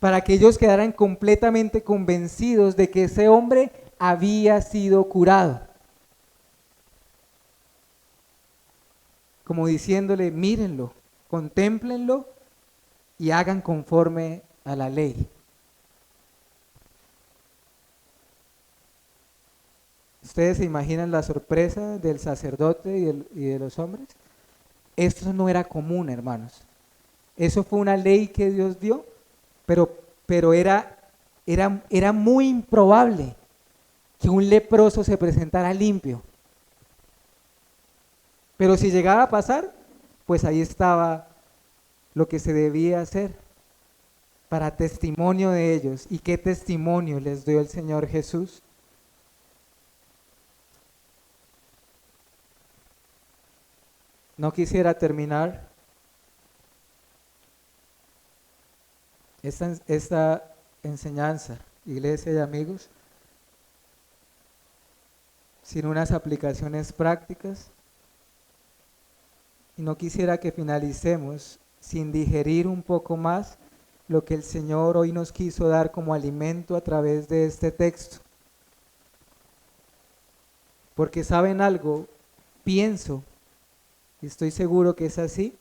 para que ellos quedaran completamente convencidos de que ese hombre había sido curado. Como diciéndole, mírenlo, contémplenlo y hagan conforme a la ley. ¿Ustedes se imaginan la sorpresa del sacerdote y de los hombres? Esto no era común, hermanos. Eso fue una ley que Dios dio, pero era muy improbable que un leproso se presentara limpio. Pero si llegaba a pasar, pues ahí estaba lo que se debía hacer para testimonio de ellos. ¿Y qué testimonio les dio el Señor Jesús? No quisiera terminar esta enseñanza, iglesia y amigos, sin unas aplicaciones prácticas. Y no quisiera que finalicemos sin digerir un poco más lo que el Señor hoy nos quiso dar como alimento a través de este texto. Porque ¿saben algo? Pienso, y estoy seguro que es así,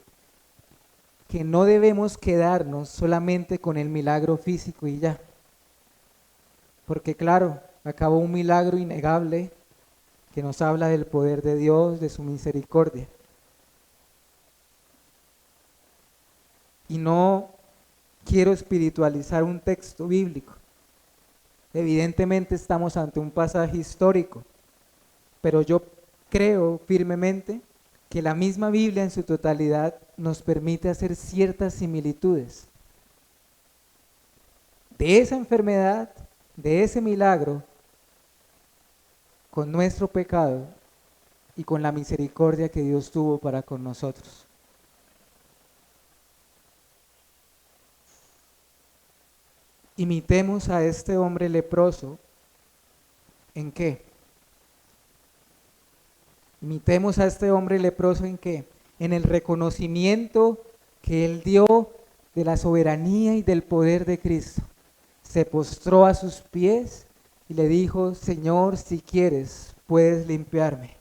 que no debemos quedarnos solamente con el milagro físico y ya. Porque claro, acabó un milagro innegable que nos habla del poder de Dios, de su misericordia. Y no quiero espiritualizar un texto bíblico. Evidentemente estamos ante un pasaje histórico, pero yo creo firmemente que la misma Biblia en su totalidad nos permite hacer ciertas similitudes de esa enfermedad, de ese milagro, con nuestro pecado y con la misericordia que Dios tuvo para con nosotros. Imitemos a este hombre leproso. ¿En qué? Imitemos a este hombre leproso ¿en qué? En el reconocimiento que él dio de la soberanía y del poder de Cristo. Se postró a sus pies y le dijo, Señor, si quieres, puedes limpiarme.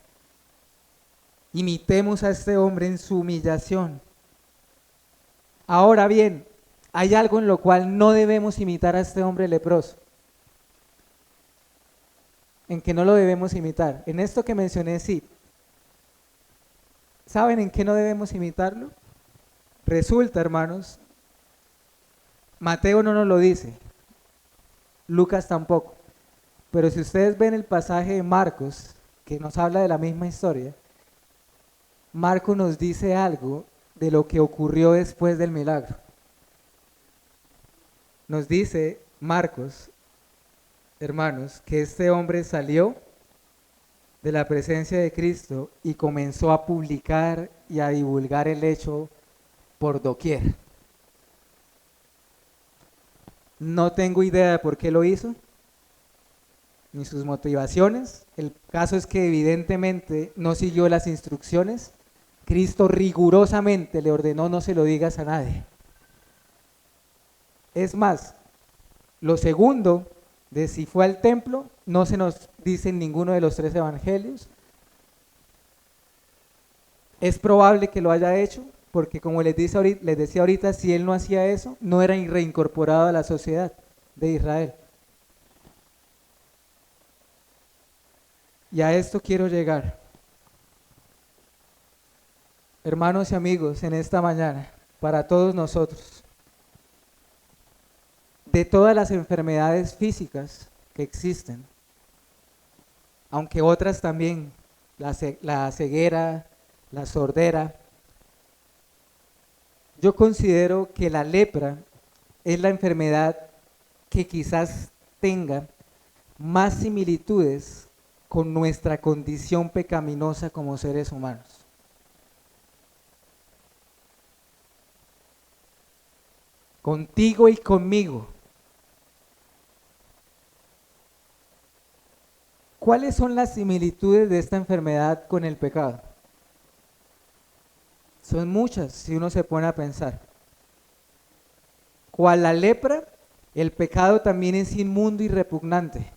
Imitemos a este hombre en su humillación. Ahora bien, hay algo en lo cual no debemos imitar a este hombre leproso. En que no lo debemos imitar. En esto que mencioné, sí. ¿Saben en qué no debemos imitarlo? Resulta, hermanos, Mateo no nos lo dice, Lucas tampoco, pero si ustedes ven el pasaje de Marcos, que nos habla de la misma historia, Marcos nos dice algo de lo que ocurrió después del milagro. Nos dice Marcos, hermanos, que este hombre salió de la presencia de Cristo y comenzó a publicar y a divulgar el hecho por doquier. No tengo idea de por qué lo hizo, ni sus motivaciones. El caso es que evidentemente no siguió las instrucciones. Cristo rigurosamente le ordenó no se lo digas a nadie. Es más, lo segundo de si fue al templo, no se nos dice en ninguno de los 3 evangelios. Es probable que lo haya hecho, porque como les decía ahorita, si él no hacía eso, no era reincorporado a la sociedad de Israel. Y a esto quiero llegar. Hermanos y amigos, en esta mañana, para todos nosotros, de todas las enfermedades físicas que existen, aunque otras también, la ceguera, la sordera, yo considero que la lepra es la enfermedad que quizás tenga más similitudes con nuestra condición pecaminosa como seres humanos. Contigo y conmigo. ¿Cuáles son las similitudes de esta enfermedad con el pecado? Son muchas si uno se pone a pensar. Cual la lepra, el pecado también es inmundo y repugnante.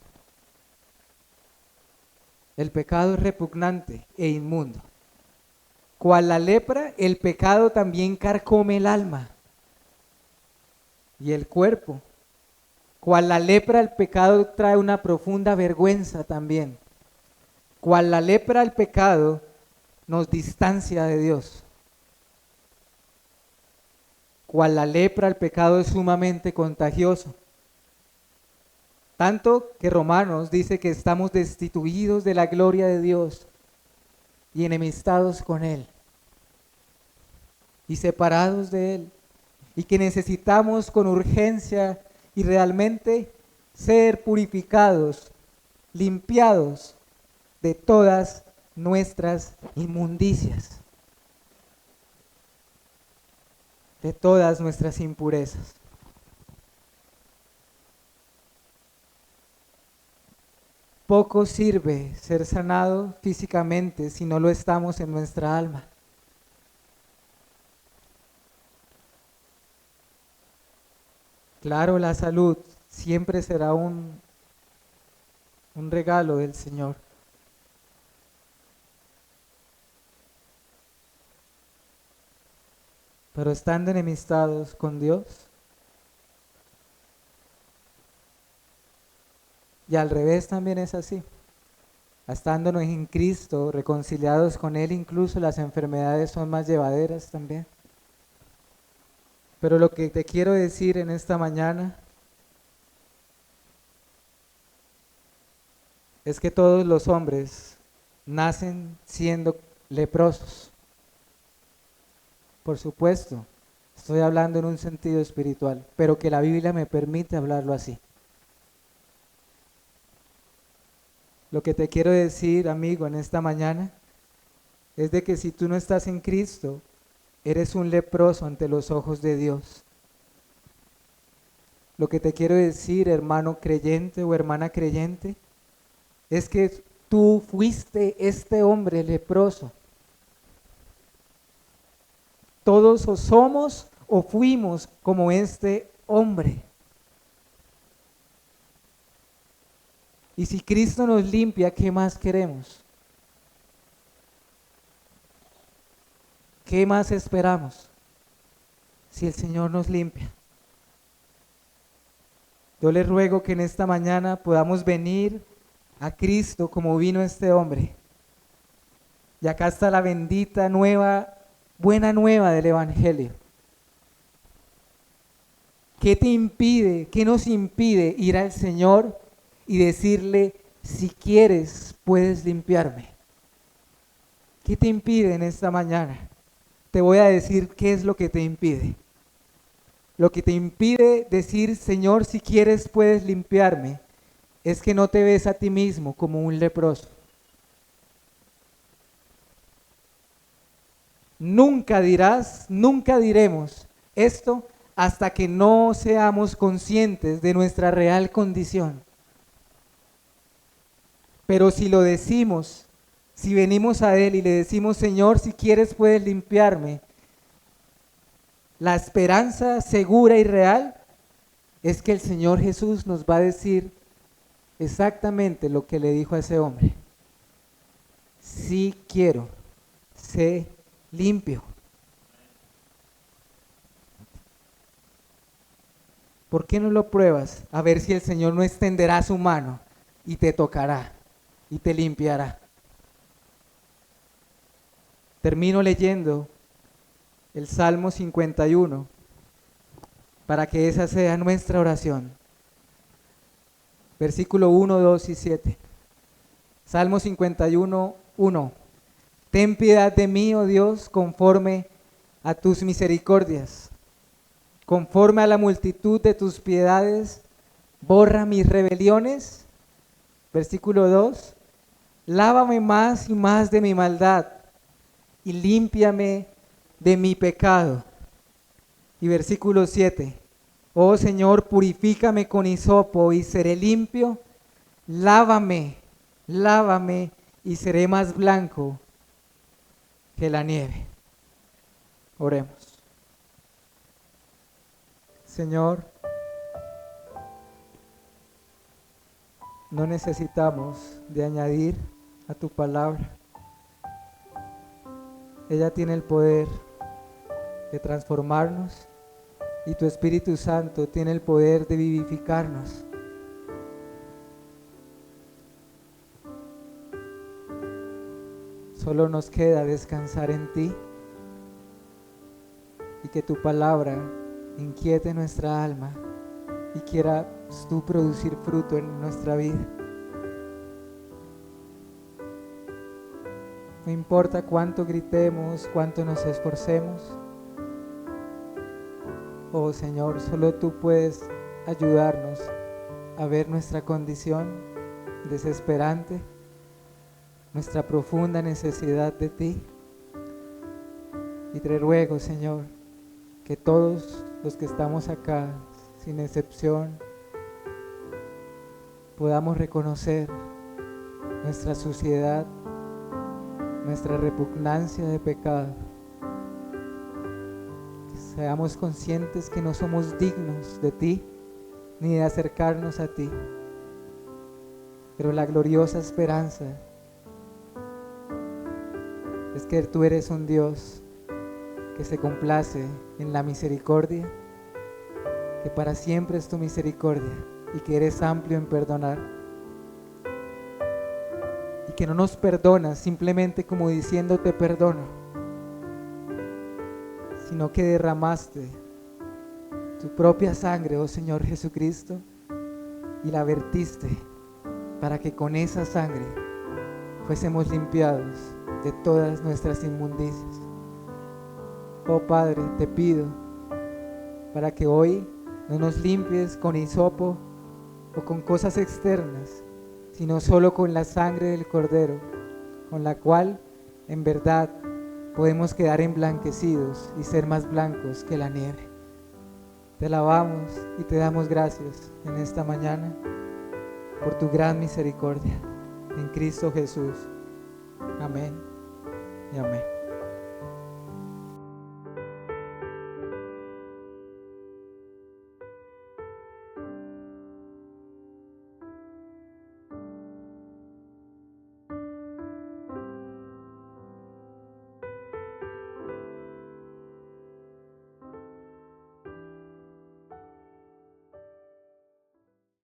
El pecado es repugnante e inmundo. Cual la lepra, el pecado también carcome el alma y el cuerpo. Cual la lepra, el pecado trae una profunda vergüenza también. Cual la lepra, el pecado nos distancia de Dios. Cual la lepra, el pecado es sumamente contagioso. Tanto que Romanos dice que estamos destituidos de la gloria de Dios y enemistados con Él y separados de Él, y que necesitamos con urgencia y realmente ser purificados, limpiados de todas nuestras inmundicias, de todas nuestras impurezas. Poco sirve ser sanado físicamente si no lo estamos en nuestra alma. Claro, la salud siempre será un regalo del Señor. Pero estando enemistados con Dios, y al revés también es así. Estándonos en Cristo, reconciliados con Él, incluso las enfermedades son más llevaderas también. Pero lo que te quiero decir en esta mañana es que todos los hombres nacen siendo leprosos. Por supuesto, estoy hablando en un sentido espiritual, pero que la Biblia me permite hablarlo así. Lo que te quiero decir, amigo, en esta mañana, es de que si tú no estás en Cristo, eres un leproso ante los ojos de Dios. Lo que te quiero decir, hermano creyente o hermana creyente, es que tú fuiste este hombre leproso. Todos o somos o fuimos como este hombre. Y si Cristo nos limpia, ¿qué más queremos? ¿Qué más esperamos si el Señor nos limpia? Yo le ruego que en esta mañana podamos venir a Cristo como vino este hombre. Y acá está la bendita nueva, buena nueva del Evangelio. ¿Qué te impide, qué nos impide ir al Señor y decirle, si quieres, puedes limpiarme? ¿Qué te impide en esta mañana? Te voy a decir qué es lo que te impide. Lo que te impide decir, Señor, si quieres, puedes limpiarme, es que no te ves a ti mismo como un leproso. Nunca dirás, nunca diremos esto hasta que no seamos conscientes de nuestra real condición. Pero si lo decimos, si venimos a Él y le decimos, Señor, si quieres puedes limpiarme, la esperanza segura y real es que el Señor Jesús nos va a decir exactamente lo que le dijo a ese hombre. Sí quiero, sé limpio. ¿Por qué no lo pruebas? A ver si el Señor no extenderá su mano y te tocará y te limpiará. Termino leyendo el Salmo 51 para que esa sea nuestra oración. Versículo 1, 2 y 7. Salmo 51, 1. Ten piedad de mí, oh Dios, conforme a tus misericordias. Conforme a la multitud de tus piedades, borra mis rebeliones. Versículo 2. Lávame más y más de mi maldad y límpiame de mi pecado. Y versículo 7. Oh Señor, purifícame con hisopo y seré limpio. Lávame, lávame y seré más blanco que la nieve. Oremos. Señor, no necesitamos de añadir a tu palabra. Ella tiene el poder de transformarnos y tu Espíritu Santo tiene el poder de vivificarnos. Solo nos queda descansar en ti y que tu palabra inquiete nuestra alma y quieras tú producir fruto en nuestra vida. No importa cuánto gritemos, cuánto nos esforcemos. Oh Señor, solo tú puedes ayudarnos a ver nuestra condición desesperante, nuestra profunda necesidad de ti. Y te ruego, Señor, que todos los que estamos acá, sin excepción, podamos reconocer nuestra suciedad, nuestra repugnancia de pecado. Que seamos conscientes que no somos dignos de ti, ni de acercarnos a ti. Pero la gloriosa esperanza es que tú eres un Dios que se complace en la misericordia, que para siempre es tu misericordia y que eres amplio en perdonar y que no nos perdonas simplemente como diciendo te perdono, sino que derramaste tu propia sangre, oh Señor Jesucristo, y la vertiste para que con esa sangre fuésemos limpiados de todas nuestras inmundicias. Oh Padre, te pido para que hoy no nos limpies con hisopo o con cosas externas, sino solo con la sangre del Cordero, con la cual en verdad podemos quedar emblanquecidos y ser más blancos que la nieve. Te alabamos y te damos gracias en esta mañana por tu gran misericordia en Cristo Jesús. Amén y amén.